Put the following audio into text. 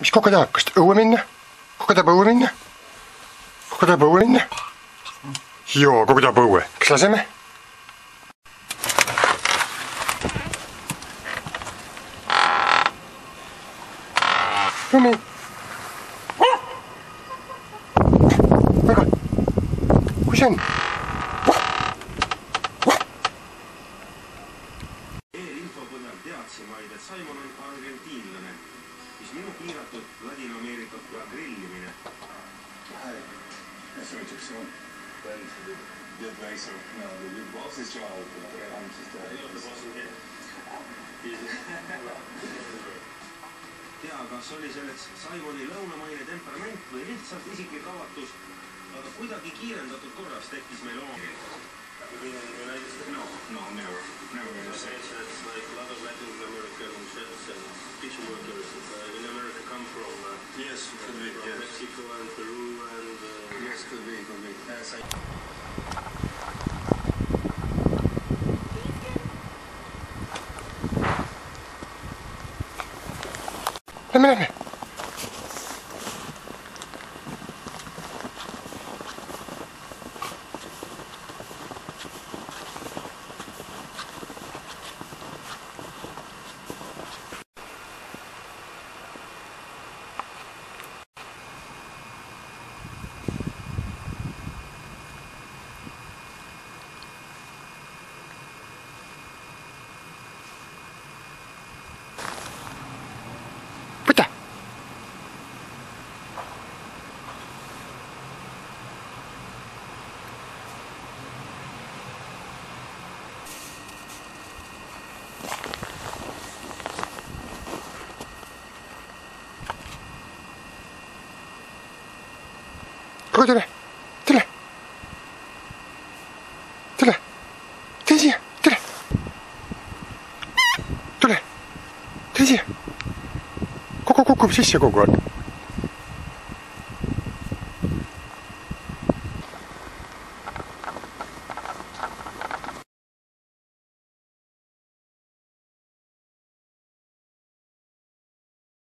Mis Koko tahab? Kas õue minna? Koko tahab õue minna? Koko tahab õue minna? Joo, Koko tahab õue. Kas laseme? Lumi. Väga. Kui see on? E-info põhjal teadsin vaid, et Simon on argentiinlane, mis minu piiratud Ladina-Ameerikat ka grillimine. Essa instrucción, det advisor, no, the boss is your help, I'm just tea, kas oli selleks Simoni lõunamaine temperament või lihtsalt isiklik avatus, aga kuidagi kiirendatud korras tekkis meil oma No, never gonna say. It's like a lot of Latin American chefs and kitchen workers in America come from Yes, could be, yes. Mexico and Peru and Yes, could be. Lähme. Võta. Koko tule. Tule siia, tule. Tule siia. Koko kukub sisse kogu aeg.